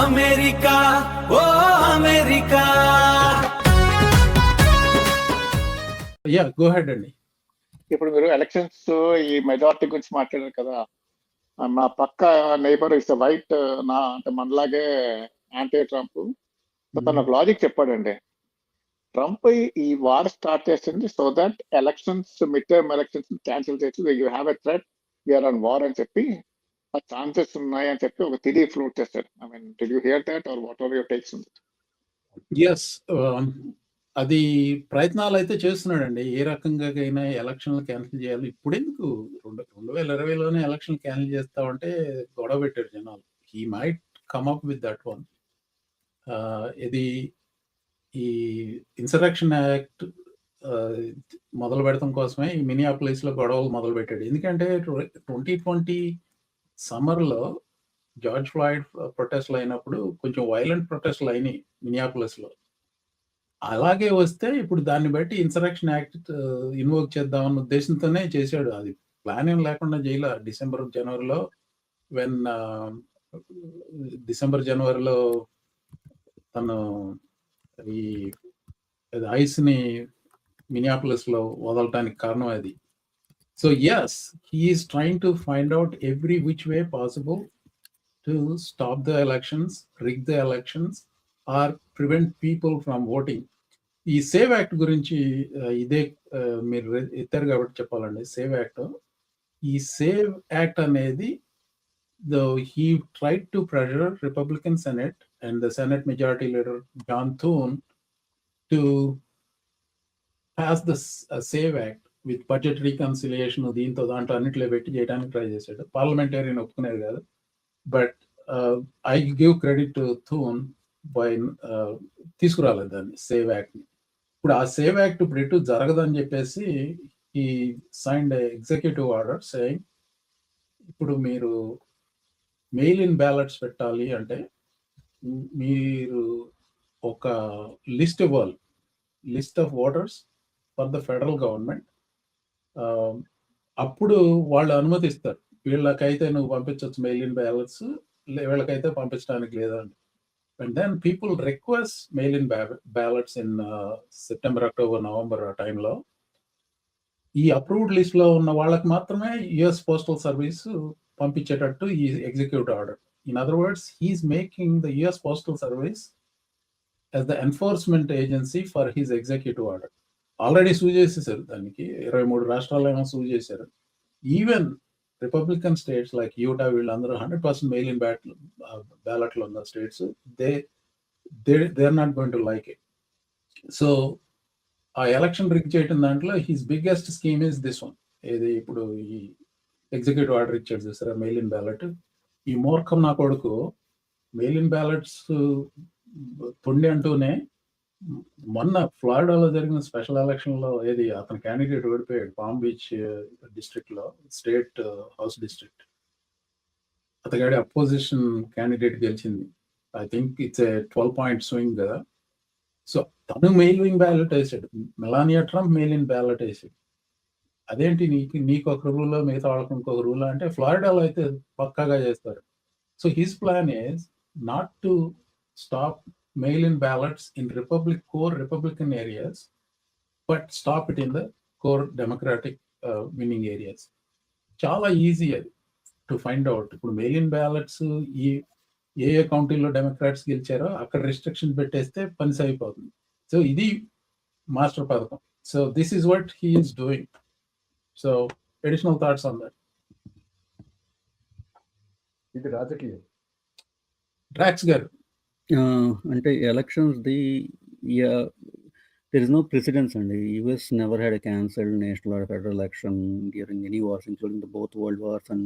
America ఓ America. Yeah go head అండి. ఇప్పుడు మీరు ఎలక్షన్స్ ఈ మెజారిటీ గురించి మాట్లాడారు కదా. మా పక్క నైబర్ ఇస్ వైట్, నా అంటే మనలాగే యాంటీ ట్రంప్. తను ఒక లాజిక్ చెప్పాడండి. ట్రంప్ ఈ వార్ స్టార్ట్ చేసింది so that elections, mid term elections cancel చేసి you have a threat, you're on war అని చెప్పి ఆ ఛాన్సెస్ ఉన్నాయి అని చెప్పి ఒక థియరీ ఫ్లోట్ చేస్తారు. I mean did you hear that or what are your takes? Yes, అది ప్రయత్నాలు అయితే చేస్తున్నాడండి. ఏ రకంగా అయినా ఎలక్షన్లు క్యాన్సిల్ చేయాలి. ఇప్పుడు ఎందుకు 2020లోనే ఎలక్షన్ క్యాన్సిల్ చేస్తామంటే గొడవ పెట్టారు జనాలు. He might come up with that one. ఇది ఈ ఇన్సరెక్షన్ యాక్ట్ మొదలు పెడతాం కోసమే ఈ మినియాపోలిస్లో గొడవలు మొదలు పెట్టాడు. ఎందుకంటే 2020 సమ్మర్లో జార్జ్ ఫ్లాయిడ్ ప్రొటెస్ట్లు అయినప్పుడు కొంచెం వైలెంట్ ప్రొటెస్ట్లు అయినాయి మినియాపోలిస్లో. అలాగే వస్తే ఇప్పుడు దాన్ని బట్టి ఇన్సరెక్షన్ యాక్ట్ ఇన్వోక్ చేద్దామన్న ఉద్దేశంతోనే చేశాడు. అది ప్లాన్ ఏం లేకుండా చేయలే. డిసెంబర్ జనవరిలో తను ఈ ఐస్ని మినియాపోలిస్లో వదలటానికి కారణం అది. So yes, he is trying to find out every which way possible to stop the elections, rig the elections, or prevent people from voting. ఈ సేవ్ యాక్ట్ గురించి ఇదే మీరు ఇద్దరు కాబట్టి చెప్పాలండి. సేవ్ యాక్ట్, ఈ సేవ్ యాక్ట్ అనేది he tried to pressure Republican Senate and the Senate Majority Leader John Thune to pass the save act with budget reconciliation. దీంతో దాంట్లో అన్నిట్లో పెట్టి చేయడానికి ట్రై చేశాడు. పార్లమెంటేరియన్ ఒప్పుకునేది కాదు. But I give credit to Thune by తీసుకురాలేదు దాన్ని, సేవ్ యాక్ట్ని. ఇప్పుడు ఆ సేవ్ యాక్ట్ ఇప్పుడు ఎటు జరగదని చెప్పేసి ఈ సైన్డ్ ఎగ్జిక్యూటివ్ ఆర్డర్ సేయింగ్, ఇప్పుడు మీరు మెయిల్ ఇన్ బ్యాలెట్స్ పెట్టాలి అంటే మీరు ఒక లిస్ట్ ఇవ్వాలి, list of voters for the federal government. అప్పుడు వాళ్ళు అనుమతిస్తారు, వీళ్ళకైతే నువ్వు పంపించవచ్చు మెయిల్ ఇన్ బ్యాలెట్స్, వీళ్ళకైతే పంపించడానికి లేదండి. And then people request mail in ballots in September, October, November ఆ టైంలో. ఈ అప్రూవ్డ్ లిస్ట్లో ఉన్న వాళ్ళకి మాత్రమే యుఎస్ పోస్టల్ సర్వీస్ పంపించేటట్టు ఈ executive order. In other words, he's making the US postal service as the enforcement agency for his executive order. Already sue చేసేసారు దానికి, 23 రాష్ట్రాల్లో ఏమో సూ చేశారు. Even Republican states like Utah, వీళ్ళందరూ 100% మెయిల్ ఇన్ బ్యాలెట్లో ఉన్న states, they are not going to like it. So ఆ election rig చేయటం దాంట్లో his biggest scheme is this one. ఏది ఇప్పుడు ఈ ఎగ్జిక్యూటివ్ ఆర్డర్ ఇచ్చాడు చూసారా, మెయిల్ ఇన్ బ్యాలెట్. ఈ మూర్ఖం నా కొడుకు మెయిల్ ఇన్ బ్యాలెట్స్ తొండి అంటూనే మొన్న ఫ్లోరిడాలో జరిగిన స్పెషల్ ఎలక్షన్లో ఏది అతని క్యాండిడేట్ ఓడిపోయాడు, పామ్ బీచ్ డిస్ట్రిక్ట్లో, స్టేట్ హౌస్ డిస్ట్రిక్ట్. అతగాడి అపోజిషన్ క్యాండిడేట్ గెలిచింది. I think it's 12 point swing కదా. సో తను మెయిల్ ఇన్ బ్యాలెట్ వేసాడు, Melania Trump mail in ballot వేసాడు. అదేంటి నీకు ఒక రూల్, మిగతా వాళ్ళకి ఇంకొక రూల్ అంటే ఫ్లోరిడాలో అయితే పక్కాగా చేస్తారు. So his plan is not to stop mail-in ballots in core Republican areas, but stop it in the core Democratic winning areas. చాలా ఈజీ అది టు ఫైండ్ అవుట్. ఇప్పుడు మెయిల్ ఇన్ బ్యాలెట్స్ ఏ కౌంటీలో డెమోక్రాట్స్ గెలిచారో అక్కడ రిస్ట్రిక్షన్ పెట్టేస్తే పని అయిపోతుంది. సో ఇది మాస్టర్ పథకం. So this is what he is doing. So additional thoughts on that. ఇది రాజకీయం. డ్రాక్స్ గారు, అంటే elections there is no precedence, and the US never had a cancelled national or federal election during any wars, including both world wars and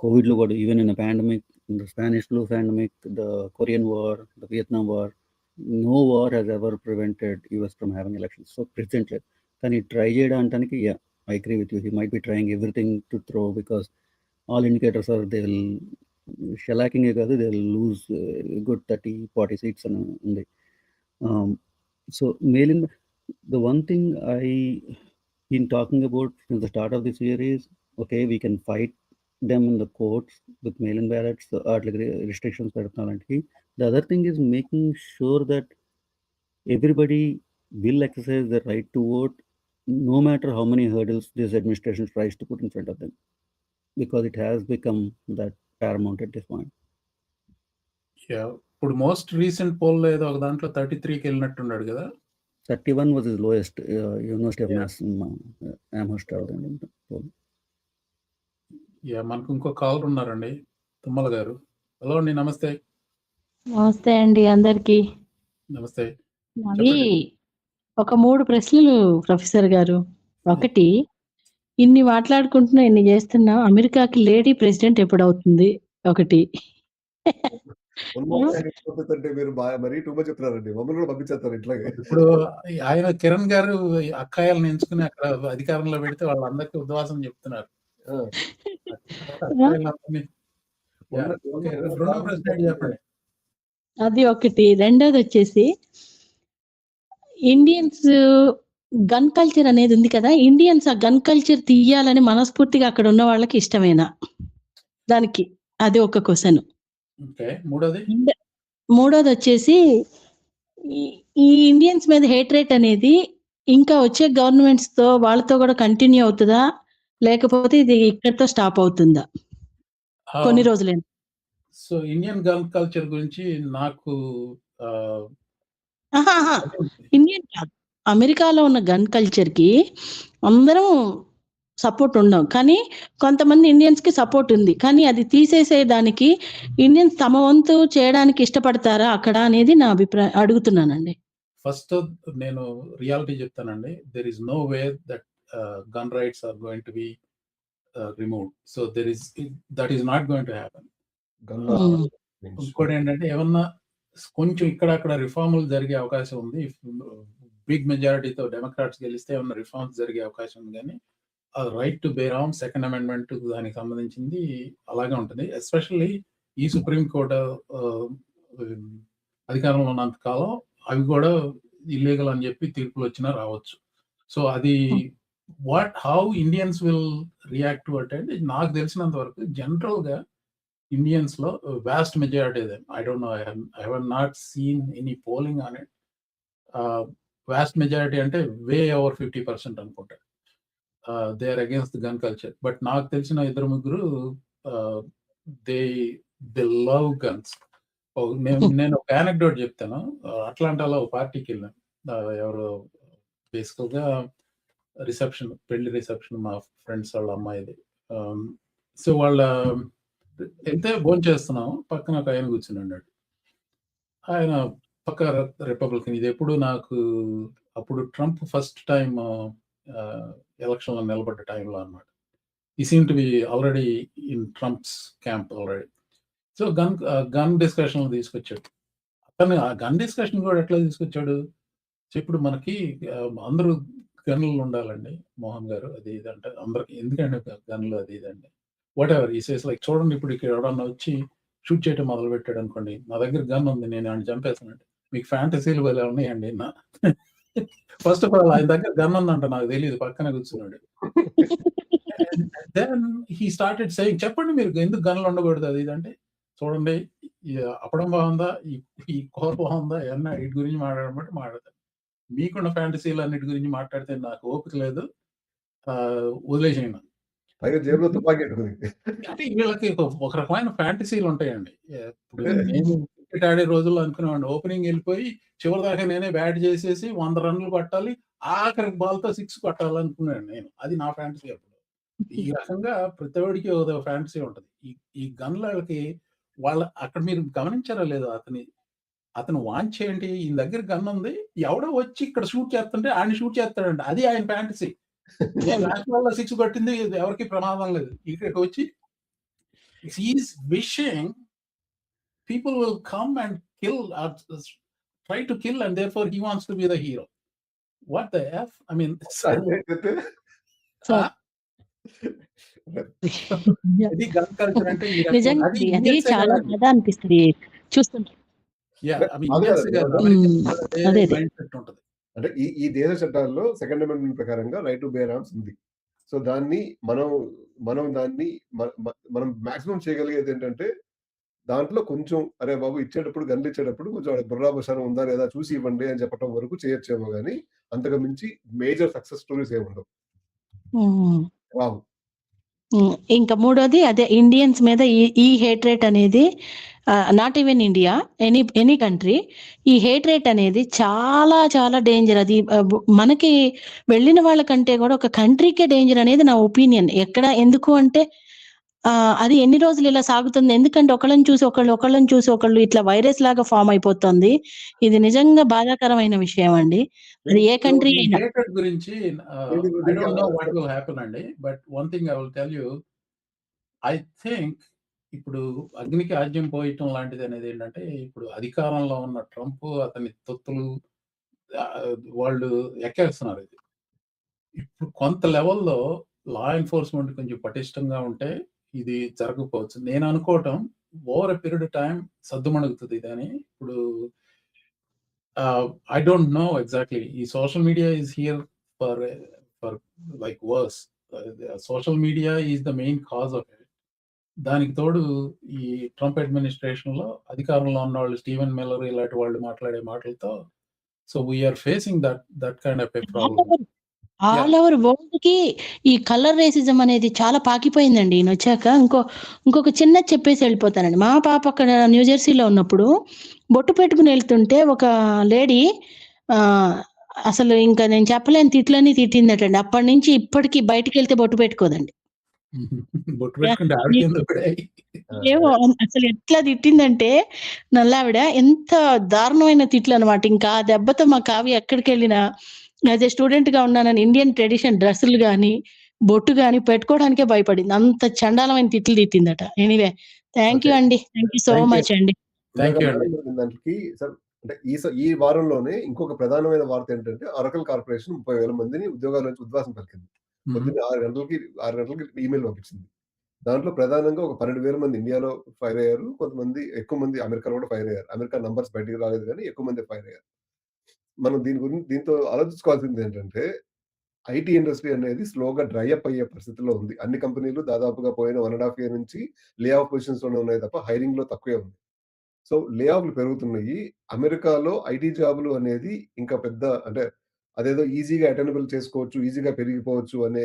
COVID. Even in a pandemic, in the Spanish flu pandemic, the Korean War, the Vietnam War, no war has ever prevented US from having elections. So presently, can he try it? Yeah, I agree with you. He might be trying everything to throw, because all indicators are they will shellacking it, they will lose a good 30-40 seats in the so mail in. The one thing I been talking about since the start of this year is, okay, we can fight them in the courts with mail-in ballots, వాటికి restrictions పెడుతున్నారంటే. The other thing is making sure that everybody will exercise the right to vote, no matter how many hurdles this administration tries to put in front of them, because it has become that paramount at this point. ఇప్పుడు most recent pole ఏదో ఒక దాంట్లో 33కి వెళ్ళినట్టున్నాడు కదా. 31 was his lowest. University of Yeah. Mass Amherst. మనకు ఇంకో caller ఉన్నారండి, తుమ్మల గారు. Hello అండి, నమస్తే. నమస్తే అండి అందరికి. నమస్తే. అవి ఒక 3 ప్రశ్నలు ప్రొఫెసర్ గారు. ఒకటి, ఇన్ని మాట్లాడుకుంటున్నా ఇన్ని చేస్తున్నా అమెరికాకి లేడీ ప్రెసిడెంట్ ఎప్పుడవుతుంది? ఒకటి. మీరు మరీ టూ మచ్ చెప్తున్నారండి. మమ్మల్ని కూడా పంపించేస్తారు ఇట్లాగే. ఇప్పుడు ఆయన కిరణ్ గారు అక్కాయాలను ఎంచుకుని అక్కడ అధికారంలో పెడితే వాళ్ళందరికీ ఉద్వాసం చెప్తున్నారు. చెప్పండి. అది ఒకటి. రెండోది వచ్చేసి ఇండియన్స్ గన్ కల్చర్ అనేది ఉంది కదా, ఇండియన్స్ ఆ గన్ కల్చర్ తీయాలని మనస్ఫూర్తిగా అక్కడ ఉన్న వాళ్ళకి ఇష్టమేనా? దానికి అది ఒక క్వశ్చన్. మూడోది వచ్చేసి ఈ ఇండియన్స్ మీద హేట్ రేట్ అనేది ఇంకా వచ్చే గవర్నమెంట్స్ తో వాళ్ళతో కూడా కంటిన్యూ అవుతుందా, లేకపోతే ఇది ఇక్కడితో స్టాప్ అవుతుందా కొన్ని రోజులైనా? సో ఇండియన్ గన్ కల్చర్ గురించి నాకు ఇండియన్ కాదు, అమెరికాలో ఉన్న గన్ కల్చర్ కి అందరం సపోర్ట్ ఉన్నాం, కానీ కొంతమంది ఇండియన్స్ కి సపోర్ట్ ఉంది. కానీ అది తీసేసేదానికి ఇండియన్స్ తమ వంతు చేయడానికి ఇష్టపడతారా అక్కడ అనేది నా అభిప్రాయం, అడుగుతున్నానండి. ఫస్ట్ నేను రియాలిటీ చెప్తానండి. There is no way that gun rights are going to be removed. So that is not going to happen. ఇంకోటి ఏంటంటే ఏమన్నా కొంచెం ఇక్కడ అక్కడ రిఫార్ములు జరిగే అవకాశం ఉంది. బిగ్ మెజారిటీతో డెమోక్రాట్స్ గెలిస్తే ఏమన్నా రిఫార్మ్స్ జరిగే అవకాశం ఉంది, కానీ right to bear arms second amendment దానికి సంబంధించింది అలాగే ఉంటుంది. ఎస్పెషల్లీ ఈ సుప్రీం కోర్టు అధికారంలో ఉన్నంత కాలం అవి కూడా ఇల్లీగల్ అని చెప్పి తీర్పులు వచ్చినా రావచ్చు. సో అది how Indians will react to అంటే నాకు తెలిసినంత వరకు జనరల్ గా ఇండియన్స్ లో vast majority, I don't know, I have not seen any polling on it. Vast majority అంటే వే ఓవర్ 50% అనుకుంటా. They are against the gun culture. But నాకు తెలిసిన 2-3 దే లవ్ గన్స్. నేను ఒక యానెక్డోట్ చెప్తాను. అట్లాంటాలో ఒక పార్టీకి వెళ్ళాను. ఎవరు బేసికల్ గా రిసెప్షన్, పెళ్లి రిసెప్షన్ మా ఫ్రెండ్స్ వాళ్ళ అమ్మాయిది. సో వాళ్ళ వెళ్తే భోజనం చేస్తున్నాం, పక్కన ఒక ఆయన కూర్చున్నాడు. ఆయన పక్క రిపబ్లికన్. ఇది ఎప్పుడు నాకు అప్పుడు ట్రంప్ ఫస్ట్ టైం ఎలక్షన్ లో నిలబడ్డ టైంలో అన్నమాట. ఈ seem to be already in Trump's camp already. So gun discussion తీసుకొచ్చాడు. అతను ఆ గన్ డిస్కషన్ కూడా ఎట్లా తీసుకొచ్చాడు? ఇప్పుడు మనకి అందరూ గన్నులు ఉండాలండి మోహన్ గారు, అది ఇది అంటే అందరికి ఎందుకంటే గన్నులు అది ఇదండి వాట్ ఎవర్ ఈ సేస్ లైక్. చూడండి, ఇప్పుడు ఇక్కడ ఎవడన్నా వచ్చి షూట్ చేయడం మొదలు పెట్టాడు అనుకోండి, నా దగ్గర గన్ ఉంది, నేను ఆయన చంపేస్తానండి. మీకు ఫ్యాంటసీలు వెళ్ళే ఉన్నాయండి. ఫస్ట్ ఆఫ్ ఆల్ ఆయన దగ్గర గన్ ఉందంట, నాకు తెలియదు, పక్కన కూర్చున్నాడు. దెన్ హీ స్టార్టెడ్ సేయింగ్, చెప్పండి మీరు ఎందుకు గన్నులు ఉండకూడదు అది ఇదంటే, చూడండి అప్పడం బాగుందా, ఈ కూర బాగుందా, ఏమన్నా వీటి గురించి మాట్లాడమంటే మాట్లాడతాను. మీకున్న ఫ్యాంటసీలు అన్నిటి గురించి మాట్లాడితే నాకు ఓపిక లేదు, వదిలేసేయండి. అంటే వీళ్ళకి ఒక రకమైన ఫ్యాంటసీలు ఉంటాయండి. నేను క్రికెట్ ఆడే రోజుల్లో అనుకునేవాడిని, ఓపెనింగ్ వెళ్ళిపోయి చివరి దాకా నేనే బ్యాట్ చేసేసి 100 రన్లు కొట్టాలి, ఆఖరి బాల్ తో 6 కొట్టాలనుకున్నాను నేను. అది నా ఫ్యాంటసీ. అప్పుడు ఈ రకంగా ప్రతి ఒడికి ఒక ఫ్యాంటసీ ఉంటది. ఈ గన్లకి వాళ్ళ అక్కడ మీరు గమనించారా లేదు, అతను వాంచ్ ఏంటి, ఈయన దగ్గర గన్ ఉంది, ఎవడో వచ్చి ఇక్కడ షూట్ చేస్తుంటే ఆయన షూట్ చేస్తాడండి, అది ఆయన ఫ్యాంటసీ. లాస్ట్ బాల్ లో 6 కొట్టింది, ఎవరికి ప్రమాదం లేదు. ఇక్కడికి వచ్చి he's wishing people will come and kill or try to kill, and therefore he wants to be the hero. What the F? I mean, ఇది గన్ కల్చర్ అంటే నిజంగా అది చాలా బాధ అనిపిస్తుంది చూస్తుంటే. అంటే ఈ దేశ చట్టాల్లో సెకండ్ అమెండ్మెంట్ ప్రకారంగా రైట్ టు బేర్ ఆర్మ్స్ ఉంది. సో దాన్ని మనం దాన్ని మనం మాక్సిమం చేయగలిగేది ఏంటంటే దాంట్లో కొంచెం అరే బాబు ఇచ్చేటప్పుడు గన్లు ఇచ్చేటప్పుడు కొంచెం బుర్రా బుషారం ఉందా లేదా చూసి ఇవ్వండి అని చెప్పడం వరకు చేయొచ్చేమో గానీ అంతకు మించి మేజర్ సక్సెస్ స్టోరీస్ ఏముండవు. హ్మ్. రావు. ఇంకా మూడోది అదే ఇండియన్స్ మీద ఈ హేట్ రేట్ అనేది not even India, any country, ఈ హేట్ రేట్ అనేది చాలా చాలా డేంజర్. అది మనకి వెళ్ళిన వాళ్ళకంటే కూడా ఒక కంట్రీకే డేంజర్ అనేది నా ఒపీనియన్. ఎందుకు అంటే అది ఎన్ని రోజులు ఇలా సాగుతుంది? ఎందుకంటే ఒకళ్ళని చూసి ఒకళ్ళు ఇట్లా వైరస్ లాగా ఫామ్ అయిపోతుంది. ఇది నిజంగా బాధాకరమైన విషయం అండి. అది ఏ కంట్రీ ఈ అయినా. hatred గురించి I don't know what will happen అండి. But one thing I will tell you, I think ఇప్పుడు అగ్నికి ఆజ్యం పోయటం లాంటిది అనేది ఏంటంటే, ఇప్పుడు అధికారంలో ఉన్న ట్రంప్ అతని తొత్తులు వాళ్ళు ఎక్కేస్తున్నారు ఇది. ఇప్పుడు కొంత లెవెల్‌లో లా ఎన్ఫోర్స్‌మెంట్ కొంచెం పటిష్టంగా ఉంటే ఇది జరగకపోవచ్చు. నేను అనుకోవటం over a period of time సద్దుమణుగుతది ఇదని. ఇప్పుడు I don't know exactly. ఈ social media is here for like worse. Social media is the main cause of it. దానికి తోడు ఈ ట్రంప్ అడ్మినిస్ట్రేషన్‌లో అధికారంలో ఉన్నవాళ్ళు స్టీవెన్ మిల్లర్ ఇలాంటి వాళ్ళు మాట్లాడే మాటలతో so we are facing that kind of a problem. All over వరల్డ్‌కి ఈ కలర్ రేసిజం అనేది చాలా పాకిపోయిందండి ఈయనొచ్చాక. ఇంకొక చిన్నది చెప్పేసి వెళ్ళిపోతానండి. మా పాప అక్కడ న్యూజెర్సీలో ఉన్నప్పుడు బొట్టు పెట్టుకొని వెళ్తుంటే ఒక లేడీ అసలు ఇంకా నేను చెప్పలేని తిట్లన్నీ తిట్టిందటండి. అప్పటినుంచి ఇప్పటికి బయటికెళ్తే బొట్టు పెట్టుకోదండి. బొట్టు పెట్టుకుంటే ఆవిడకెందుకు పడాయి? ఏమో అసలు ఎట్లా తిట్టిందంటే నల్లావిడ, ఎంత దారుణమైన తిట్లనమాట. ఇంకా ఆ దెబ్బతో మా కావ్య ఎక్కడికెళ్ళినా యాస్ ఎ స్టూడెంట్‌గా ఉన్నానని ఇండియన్ ట్రెడిషన్ డ్రెస్సులు గాని, బొట్టు గాని పెట్టుకోవడానికే భయపడింది. అంత చండాలమైన తిట్లు తిట్టిందట. Anyway thank you okay. అండి. Thank you so thank you. Much అండి. థాంక్ యూ అండి. దానికి సార్ అంటే ఈ వారంలోనే ఇంకొక ప్రధానమైన వార్త ఏంటంటే అరకల్ కార్పొరేషన్ 30,000 మందిని ఉద్యోగాల నుంచి ఉద్వాసన పలికింది. పొద్దున్న 6 గంటలకి ఈమెయిల్ పంపించింది. దాంట్లో ప్రధానంగా ఒక 12,000 మంది ఇండియాలో ఫైర్ అయ్యారు. కొంతమంది ఎక్కువ మంది అమెరికాలో కూడా ఫైర్ అయ్యారు. అమెరికా నంబర్స్ బయటికి రాలేదు గానీ ఎక్కువ మంది ఫైర్ అయ్యారు. మనం దీంతో ఆలోచించుకోవాల్సింది ఏంటంటే ఐటీ ఇండస్ట్రీ అనేది స్లోగా డ్రై అప్ అయ్యే పరిస్థితిలో ఉంది. అన్ని కంపెనీలు దాదాపుగా పోయిన 1 ½ ఇయర్ నుంచి లే ఆఫ్ పొజిషన్స్‌లోనే ఉన్నాయి తప్ప హైరింగ్‌లో తక్కువే ఉంది. సో, లే ఆఫ్‌లు పెరుగుతున్నాయి. అమెరికాలో ఐటీ జాబ్‌లు అనేది ఇంకా పెద్ద అంటే అదేదో ఈజీగా అటైనబుల్ చేసుకోవచ్చు, ఈజీగా పెరిగిపోవచ్చు అనే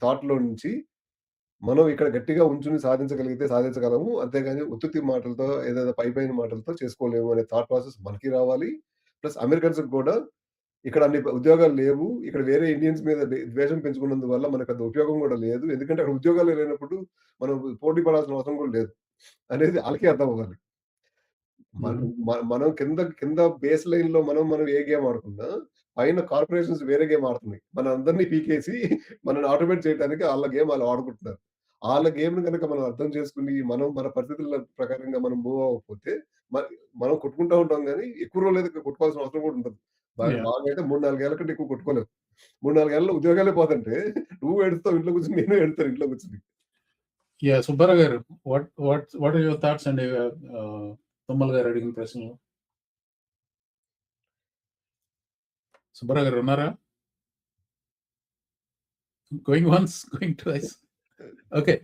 థాట్‌లో నుంచి మనం ఇక్కడ గట్టిగా ఉంచుని సాధించగలిగితే సాధించగలము. అంతేగాని ఉత్తుత్తి మాటలతో ఏదేదో పైపైన మాటలతో చేసుకోలేము అనే థాట్ ప్రాసెస్ మనకి రావాలి. ప్లస్ అమెరికన్స్‌కి కూడా ఇక్కడ అన్ని ఉద్యోగాలు లేవు. ఇక్కడ వేరే ఇండియన్స్ మీద ద్వేషం పెంచుకున్నందువల్ల మనకు అంత ఉపయోగం కూడా లేదు. ఎందుకంటే అక్కడ ఉద్యోగాలు లేనప్పుడు మనం పోటీ పడాల్సిన అవసరం కూడా లేదు అనేది ఆళ్ళకే అర్థం అవ్వాలి. మనం కింద బేస్ లైన్‌లో మనం ఏ గేమ్ ఆడుకున్నా, పైన కార్పొరేషన్స్ వేరే గేమ్ ఆడుతున్నాయి. మనందరిని పీకేసి మనల్ని ఆటోమేట్ చేయడానికి ఆళ్ళ గేమ్ ఆళ్ళు ఆడుకుంటున్నారు. ఆళ్ళ గేమ్‌ని గనక మనం అర్థం చేసుకొని, మన పరిస్థితుల ప్రకారంగా మనం మూవ్ అవ్వకపోతే, మ మనం కొట్టుకుంటా ఉంటాం గానీ, ఎక్కువ రోజులైతే కొట్టుకోవాల్సిన అవసరం కూడా ఉండదు. యాహ్! బాగా అయితే 3, 4 ఏళ్ల కంటే ఎక్కువ కొట్టుకోలేము. 3, 4 ఏళ్లలో ఉద్యోగాలే పోతంటే, నువ్వు ఏడుస్తావు ఇంట్లో కూర్చొని, నేను ఏడుస్తాను ఇంట్లో కూర్చొని. యాహ్! సుబ్బారావు గారు, వాట్ ఆర్ యువర్ థాట్స్ అండి తుమ్మల గారు అడిగిన ప్రశ్నలు? సుబ్బారావు గారు ఉన్నారా? Going once, going twice. Okay.